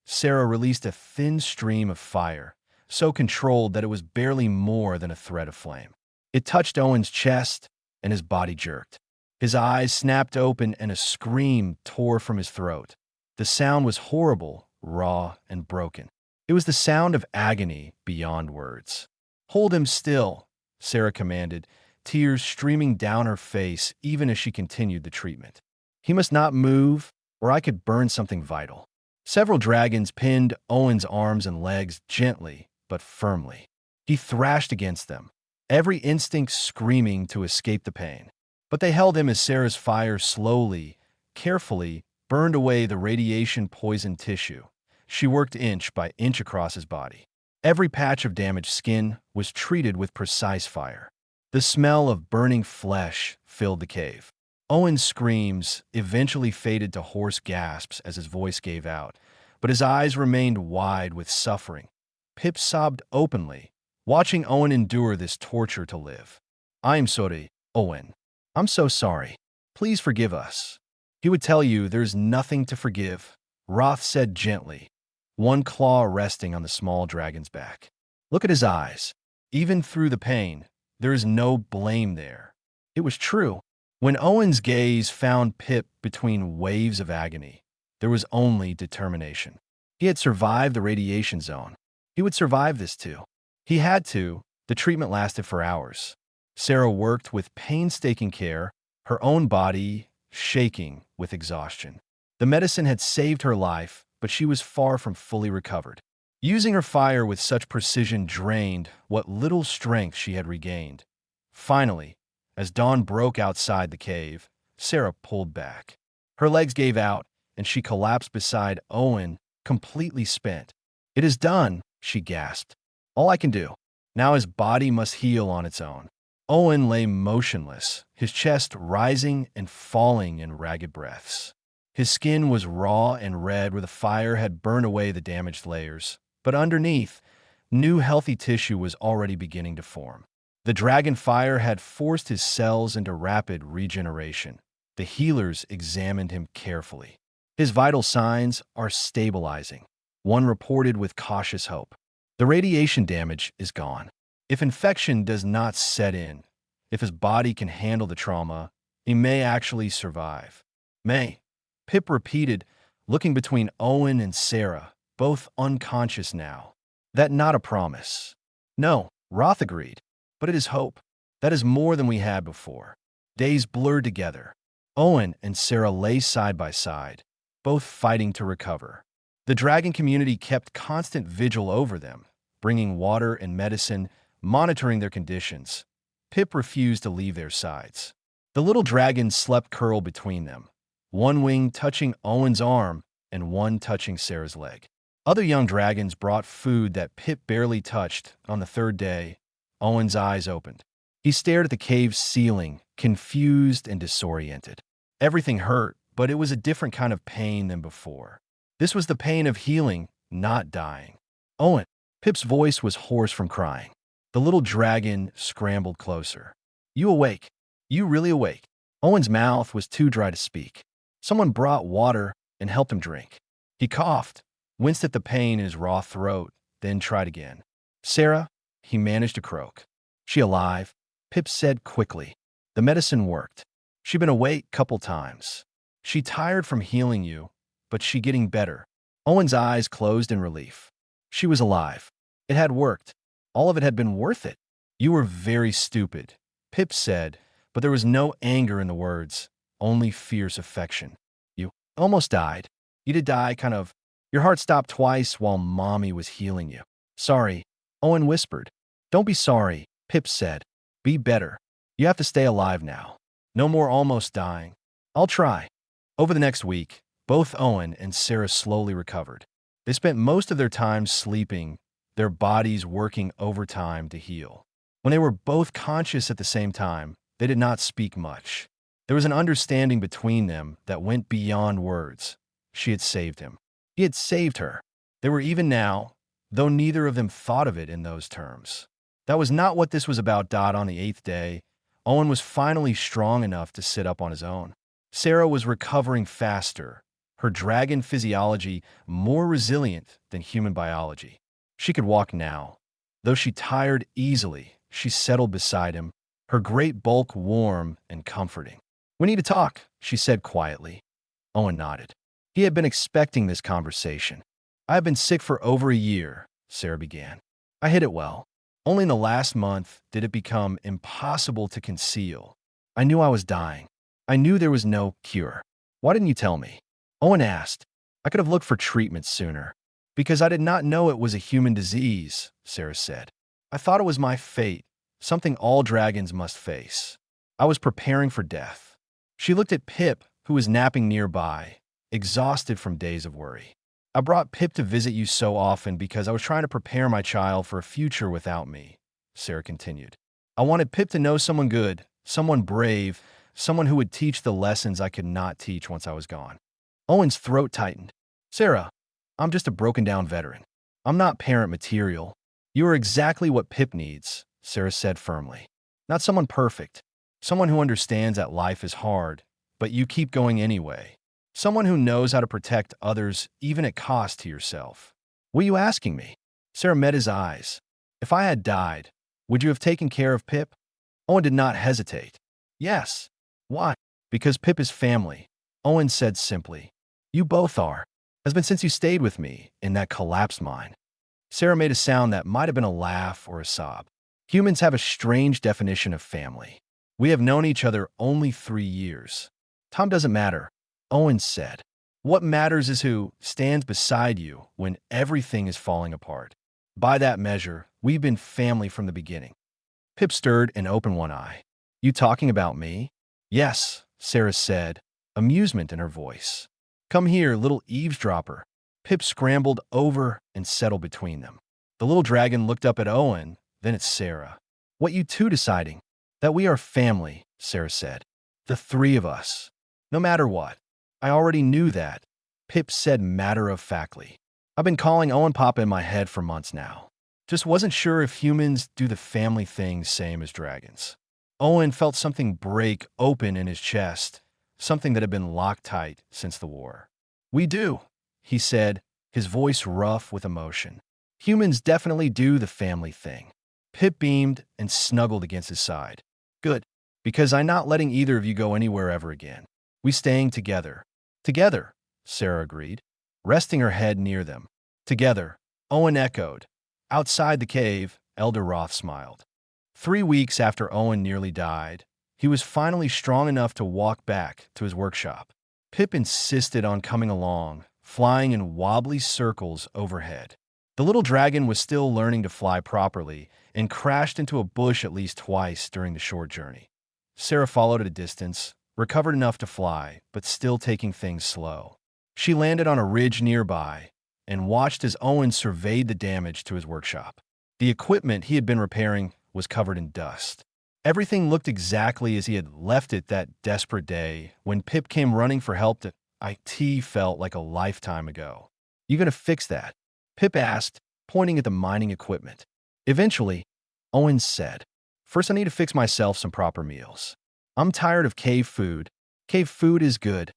Sarah released a thin stream of fire, so controlled that it was barely more than a thread of flame. It touched Owen's chest, and his body jerked. His eyes snapped open, and a scream tore from his throat. The sound was horrible, raw, and broken. It was the sound of agony beyond words. Hold him still, Sarah commanded, tears streaming down her face even as she continued the treatment. He must not move, or I could burn something vital. Several dragons pinned Owen's arms and legs gently but firmly. He thrashed against them, every instinct screaming to escape the pain. But they held him as Sarah's fire slowly, carefully burned away the radiation-poisoned tissue. She worked inch by inch across his body. Every patch of damaged skin was treated with precise fire. The smell of burning flesh filled the cave. Owen's screams eventually faded to hoarse gasps as his voice gave out, but his eyes remained wide with suffering. Pip sobbed openly, watching Owen endure this torture to live. "I'm sorry, Owen. I'm so sorry. Please forgive us." "He would tell you there's nothing to forgive," Roth said gently, one claw resting on the small dragon's back. "Look at his eyes. Even through the pain, there is no blame there." It was true. When Owen's gaze found Pip between waves of agony, there was only determination. He had survived the radiation zone. He would survive this too. He had to. The treatment lasted for hours. Sarah worked with painstaking care, her own body shaking with exhaustion. The medicine had saved her life, but she was far from fully recovered. Using her fire with such precision drained what little strength she had regained. Finally, as dawn broke outside the cave, Sarah pulled back. Her legs gave out, and she collapsed beside Owen, completely spent. "It is done," she gasped. "All I can do. Now his body must heal on its own." Owen lay motionless, his chest rising and falling in ragged breaths. His skin was raw and red where the fire had burned away the damaged layers, but underneath, new healthy tissue was already beginning to form. The dragon fire had forced his cells into rapid regeneration. The healers examined him carefully. "His vital signs are stabilizing," one reported with cautious hope. "The radiation damage is gone. If infection does not set in, if his body can handle the trauma, he may actually survive." "May," Pip repeated, looking between Owen and Sarah, both unconscious now. "That not a promise." "No," Roth agreed, "but it is hope. That is more than we had before." Days blurred together. Owen and Sarah lay side by side, both fighting to recover. The dragon community kept constant vigil over them, bringing water and medicine, monitoring their conditions. Pip refused to leave their sides. The little dragons slept curled between them, one wing touching Owen's arm and one touching Sarah's leg. Other young dragons brought food that Pip barely touched. On the third day, Owen's eyes opened. He stared at the cave's ceiling, confused and disoriented. Everything hurt, but it was a different kind of pain than before. This was the pain of healing, not dying. "Owen," Pip's voice was hoarse from crying. The little dragon scrambled closer. "You awake? You really awake?" Owen's mouth was too dry to speak. Someone brought water and helped him drink. He coughed, winced at the pain in his raw throat, then tried again. "Sarah," he managed to croak. "She alive?" Pip said quickly. "The medicine worked. She been awake couple times. She tired from healing you, but she getting better." Owen's eyes closed in relief. She was alive. It had worked. All of it had been worth it. "You were very stupid," Pip said, but there was no anger in the words, only fierce affection. "You almost died. You did die, kind of. Your heart stopped twice while Mommy was healing you." "Sorry," Owen whispered. "Don't be sorry," Pip said. "Be better. You have to stay alive now. No more almost dying." "I'll try." Over the next week, both Owen and Sarah slowly recovered. They spent most of their time sleeping, their bodies working overtime to heal. When they were both conscious at the same time, they did not speak much. There was an understanding between them that went beyond words. She had saved him. He had saved her. They were even now, though neither of them thought of it in those terms. That was not what this was about. On the 8th day, Owen was finally strong enough to sit up on his own. Sarah was recovering faster, her dragon physiology more resilient than human biology. She could walk now. Though she tired easily, she settled beside him, her great bulk warm and comforting. "We need to talk," she said quietly. Owen nodded. He had been expecting this conversation. "I have been sick for over a year," Sarah began. "I hid it well. Only in the last month did it become impossible to conceal. I knew I was dying. I knew there was no cure. Why didn't you tell me? Owen asked. I could have looked for treatment sooner. Because I did not know it was a human disease, Sarah said. I thought it was my fate, something all dragons must face. I was preparing for death. She looked at Pip, who was napping nearby, exhausted from days of worry. I brought Pip to visit you so often because I was trying to prepare my child for a future without me, Sarah continued. I wanted Pip to know someone good, someone brave, someone who would teach the lessons I could not teach once I was gone. Owen's throat tightened. Sarah, I'm just a broken-down veteran. I'm not parent material. You are exactly what Pip needs, Sarah said firmly. Not someone perfect. Someone who understands that life is hard, but you keep going anyway. Someone who knows how to protect others even at cost to yourself. What are you asking me? Sarah met his eyes. If I had died, would you have taken care of Pip? Owen did not hesitate. Yes. Why? Because Pip is family, Owen said simply. You both are. Has been since you stayed with me in that collapsed mine. Sarah made a sound that might have been a laugh or a sob. Humans have a strange definition of family. We have known each other only 3 years. Time doesn't matter, Owen said. What matters is who stands beside you when everything is falling apart. By that measure, we've been family from the beginning. Pip stirred and opened one eye. You talking about me? Yes, Sarah said, amusement in her voice. Come here, little eavesdropper. Pip scrambled over and settled between them. The little dragon looked up at Owen, then at Sarah. What you two deciding? That we are family, Sarah said. The 3 of us. No matter what. I already knew that, Pip said matter-of-factly. I've been calling Owen Papa in my head for months now. Just wasn't sure if humans do the family thing same as dragons. Owen felt something break open in his chest, something that had been locked tight since the war. We do, he said, his voice rough with emotion. Humans definitely do the family thing. Pip beamed and snuggled against his side. Good, because I'm not letting either of you go anywhere ever again. We staying together. Together, Sarah agreed, resting her head near them. Together, Owen echoed. Outside the cave, Elder Roth smiled. 3 weeks after Owen nearly died, he was finally strong enough to walk back to his workshop. Pip insisted on coming along, flying in wobbly circles overhead. The little dragon was still learning to fly properly and crashed into a bush at least twice during the short journey. Sarah followed at a distance, recovered enough to fly, but still taking things slow. She landed on a ridge nearby and watched as Owen surveyed the damage to his workshop. The equipment he had been repairing was covered in dust. Everything looked exactly as he had left it that desperate day when Pip came running for help that IT felt like a lifetime ago. You gonna fix that? Pip asked, pointing at the mining equipment. Eventually, Owen said, First I need to fix myself some proper meals. I'm tired of cave food. Cave food is good,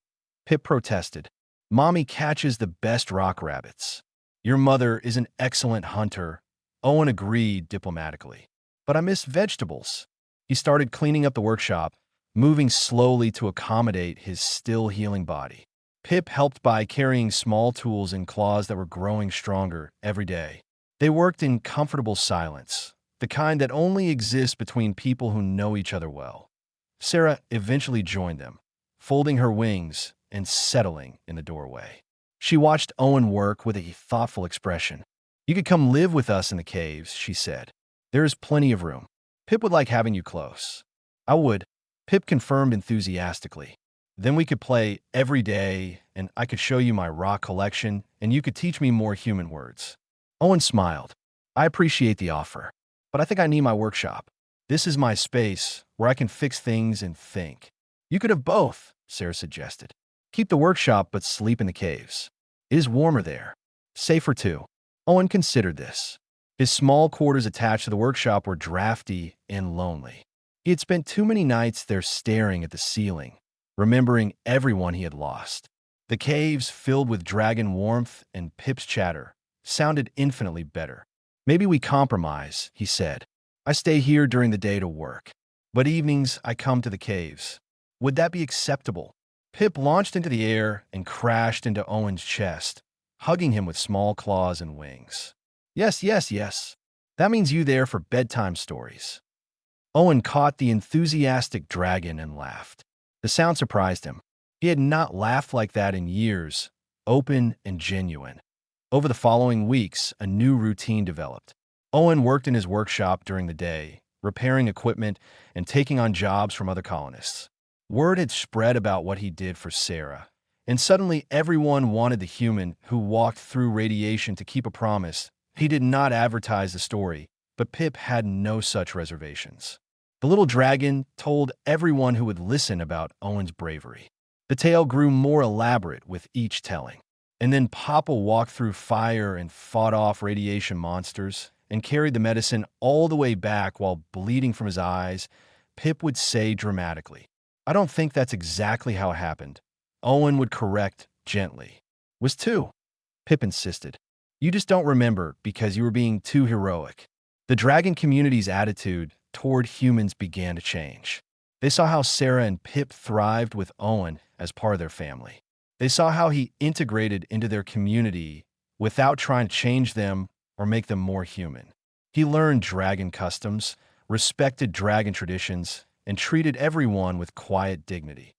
Pip protested. Mommy catches the best rock rabbits. Your mother is an excellent hunter, Owen agreed diplomatically. But I miss vegetables. He started cleaning up the workshop, moving slowly to accommodate his still healing body. Pip helped by carrying small tools and claws that were growing stronger every day. They worked in comfortable silence, the kind that only exists between people who know each other well. Sarah eventually joined them, folding her wings and settling in the doorway. She watched Owen work with a thoughtful expression. You could come live with us in the caves, she said. There is plenty of room. Pip would like having you close. I would, Pip confirmed enthusiastically. Then we could play every day, and I could show you my rock collection, and you could teach me more human words. Owen smiled. I appreciate the offer, but I think I need my workshop. This is my space where I can fix things and think. You could have both, Sarah suggested. Keep the workshop but sleep in the caves. It is warmer there. Safer too. Owen considered this. His small quarters attached to the workshop were drafty and lonely. He had spent too many nights there staring at the ceiling, remembering everyone he had lost. The caves, filled with dragon warmth and Pip's chatter, sounded infinitely better. Maybe we compromise, he said. I stay here during the day to work, but evenings I come to the caves. Would that be acceptable? Pip launched into the air and crashed into Owen's chest, hugging him with small claws and wings. Yes, yes, yes. That means you there for bedtime stories. Owen caught the enthusiastic dragon and laughed. The sound surprised him. He had not laughed like that in years, open and genuine. Over the following weeks, a new routine developed. Owen worked in his workshop during the day, repairing equipment and taking on jobs from other colonists. Word had spread about what he did for Sarah, and suddenly everyone wanted the human who walked through radiation to keep a promise. He did not advertise the story, but Pip had no such reservations. The little dragon told everyone who would listen about Owen's bravery. The tale grew more elaborate with each telling. And then Papa walked through fire and fought off radiation monsters and carried the medicine all the way back while bleeding from his eyes. Pip would say dramatically, "I don't think that's exactly how it happened." Owen would correct gently. "Was too." Pip insisted. "You just don't remember because you were being too heroic." The dragon community's attitude toward humans began to change. They saw how Sarah and Pip thrived with Owen as part of their family. They saw how he integrated into their community without trying to change them or make them more human. He learned dragon customs, respected dragon traditions, and treated everyone with quiet dignity.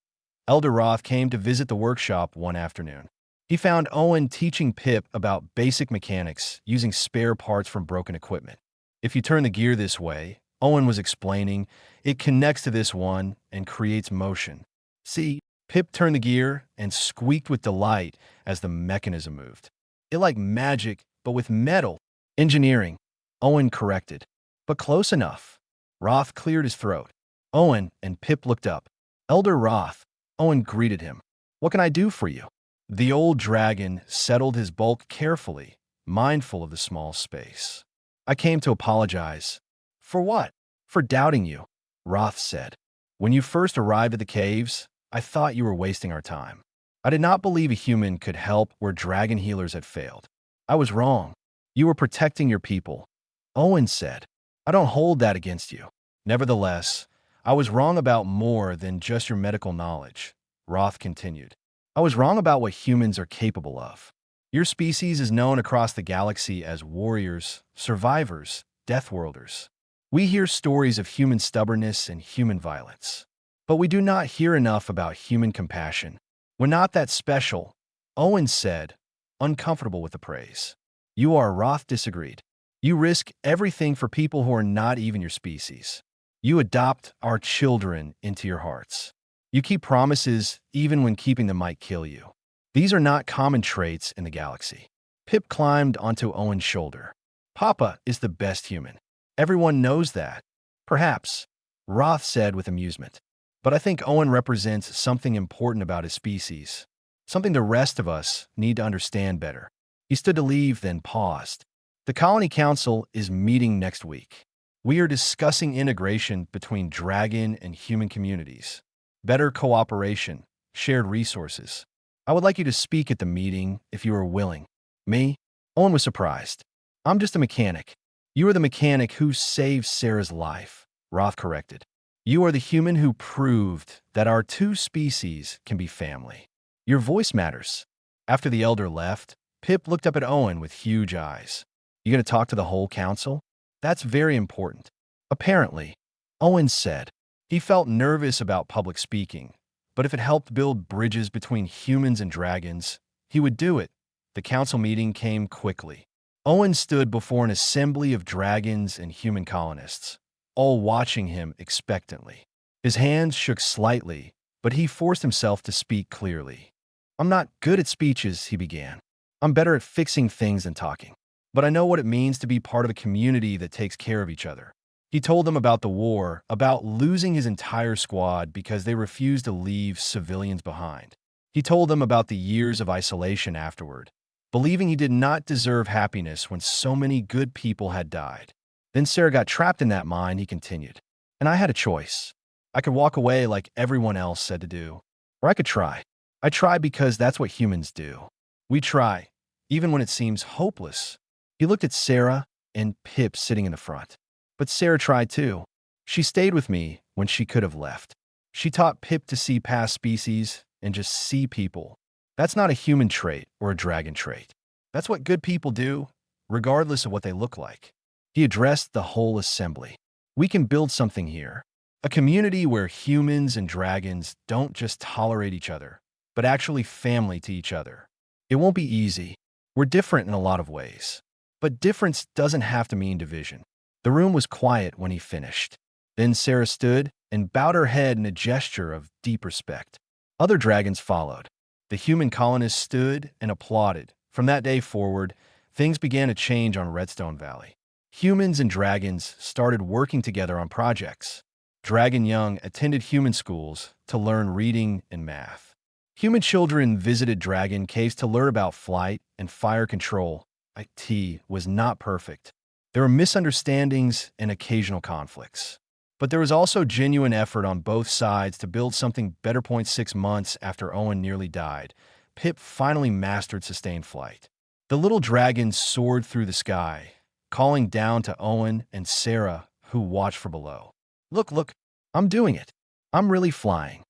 Elder Roth came to visit the workshop one afternoon. He found Owen teaching Pip about basic mechanics using spare parts from broken equipment. "If you turn the gear this way," Owen was explaining, "it connects to this one and creates motion." "See?" Pip turned the gear and squeaked with delight as the mechanism moved. "It like magic, but with metal." "Engineering," Owen corrected. "But close enough." Roth cleared his throat. Owen and Pip looked up. "Elder Roth," Owen greeted him. "What can I do for you?" The old dragon settled his bulk carefully, mindful of the small space. "I came to apologize." "For what?" "For doubting you," Roth said. "When you first arrived at the caves, I thought you were wasting our time. I did not believe a human could help where dragon healers had failed. I was wrong. You were protecting your people." Owen said, "I don't hold that against you. Nevertheless, I was wrong about more than just your medical knowledge." Roth continued. "I was wrong about what humans are capable of. Your species is known across the galaxy as warriors, survivors, deathworlders. We hear stories of human stubbornness and human violence. But we do not hear enough about human compassion. We're not that special," Owen said, uncomfortable with the praise. "You are," Roth disagreed. "You risk everything for people who are not even your species. You adopt our children into your hearts. You keep promises even when keeping them might kill you. These are not common traits in the galaxy." Pip climbed onto Owen's shoulder. "Papa is the best human. Everyone knows that." "Perhaps," Roth said with amusement. "But I think Owen represents something important about his species, something the rest of us need to understand better." He stood to leave, then paused. "The Colony Council is meeting next week. We are discussing integration between dragon and human communities, better cooperation, shared resources. I would like you to speak at the meeting if you are willing." "Me?" Owen was surprised. "I'm just a mechanic." "You are the mechanic who saved Sarah's life," Roth corrected. "You are the human who proved that our two species can be family. Your voice matters." After the elder left, Pip looked up at Owen with huge eyes. "You going to talk to the whole council?" "That's very important." "Apparently," Owen said. He felt nervous about public speaking, but if it helped build bridges between humans and dragons, he would do it. The council meeting came quickly. Owen stood before an assembly of dragons and human colonists, all watching him expectantly. His hands shook slightly, but he forced himself to speak clearly. "I'm not good at speeches," he began. "I'm better at fixing things than talking. But I know what it means to be part of a community that takes care of each other." He told them about the war, about losing his entire squad because they refused to leave civilians behind. He told them about the years of isolation afterward, believing he did not deserve happiness when so many good people had died. Then Sarah got trapped in that mine, he continued. And I had a choice. I could walk away like everyone else said to do, or I could try. I try because that's what humans do. We try, even when it seems hopeless. He looked at Sarah and Pip sitting in the front. But Sarah tried too. She stayed with me when she could have left. She taught Pip to see past species and just see people. That's not a human trait or a dragon trait. That's what good people do, regardless of what they look like. He addressed the whole assembly. We can build something here. A community where humans and dragons don't just tolerate each other, but actually family to each other. It won't be easy. We're different in a lot of ways. But difference doesn't have to mean division. The room was quiet when he finished. Then Sarah stood and bowed her head in a gesture of deep respect. Other dragons followed. The human colonists stood and applauded. From that day forward, things began to change on Redstone Valley. Humans and dragons started working together on projects. Dragon Young attended human schools to learn reading and math. Human children visited dragon caves to learn about flight and fire control. IT was not perfect. There were misunderstandings and occasional conflicts. But there was also genuine effort on both sides to build something better. 6 months after Owen nearly died, Pip finally mastered sustained flight. The little dragon soared through the sky, calling down to Owen and Sarah, who watched from below. Look, I'm doing it. I'm really flying.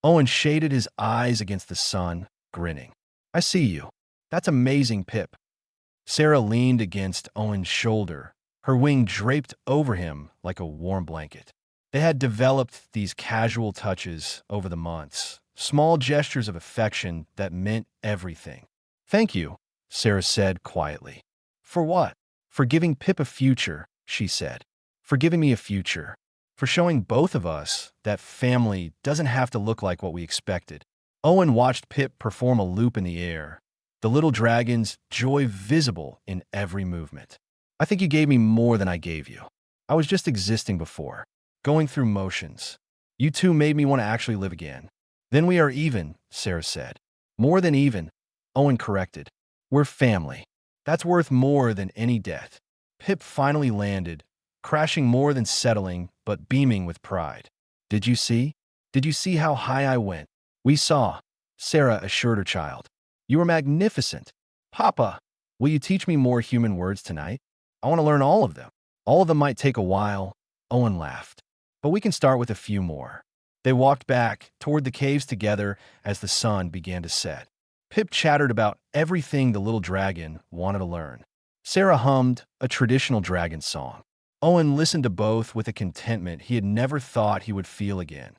Owen shaded his eyes against the sun, grinning. I see you. That's amazing, Pip. Sarah leaned against Owen's shoulder, her wing draped over him like a warm blanket. They had developed these casual touches over the months, small gestures of affection that meant everything. Thank you, Sarah said quietly. For what? For giving Pip a future, she said. For giving me a future. For showing both of us that family doesn't have to look like what we expected. Owen watched Pip perform a loop in the air, the little dragon's joy visible in every movement. I think you gave me more than I gave you. I was just existing before, going through motions. You two made me want to actually live again. Then we are even, Sarah said. More than even, Owen corrected. We're family. That's worth more than any death. Pip finally landed, crashing more than settling, but beaming with pride. Did you see? Did you see how high I went? We saw, Sarah assured her child. You were magnificent. Papa, will you teach me more human words tonight? I want to learn all of them. All of them might take a while, Owen laughed. But we can start with a few more. They walked back toward the caves together as the sun began to set. Pip chattered about everything the little dragon wanted to learn. Sarah hummed a traditional dragon song. Owen listened to both with a contentment he had never thought he would feel again.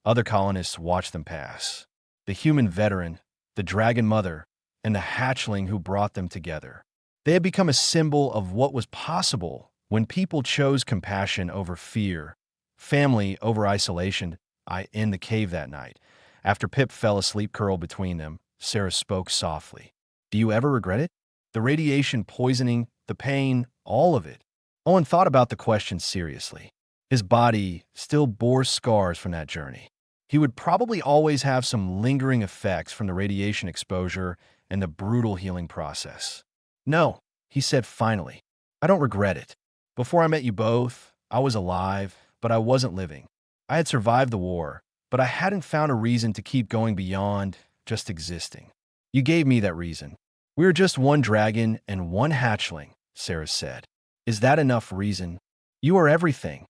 Other colonists watched them pass. The human veteran, the dragon mother, and the hatchling who brought them together. They had become a symbol of what was possible when people chose compassion over fear, family over isolation. In the cave that night, after Pip fell asleep curled between them, Sarah spoke softly. Do you ever regret it? The radiation poisoning, the pain, all of it. Owen thought about the question seriously. His body still bore scars from that journey. He would probably always have some lingering effects from the radiation exposure and the brutal healing process. No, he said finally. I don't regret it. Before I met you both, I was alive, but I wasn't living. I had survived the war, but I hadn't found a reason to keep going beyond just existing. You gave me that reason. We were just one dragon and one hatchling, Sarah said. Is that enough reason? You are everything,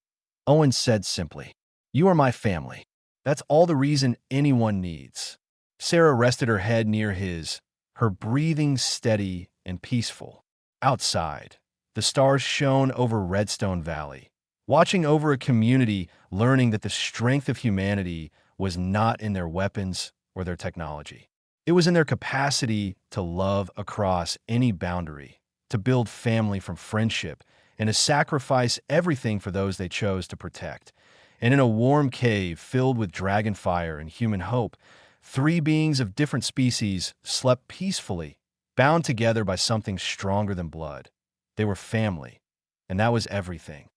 Owen said simply. You are my family. That's all the reason anyone needs. Sarah rested her head near his, her breathing steady and peaceful. Outside, the stars shone over Redstone Valley, watching over a community, learning that the strength of humanity was not in their weapons or their technology. It was in their capacity to love across any boundary, to build family from friendship, and to sacrifice everything for those they chose to protect. And in a warm cave filled with dragon fire and human hope, 3 beings of different species slept peacefully, bound together by something stronger than blood. They were family, and that was everything.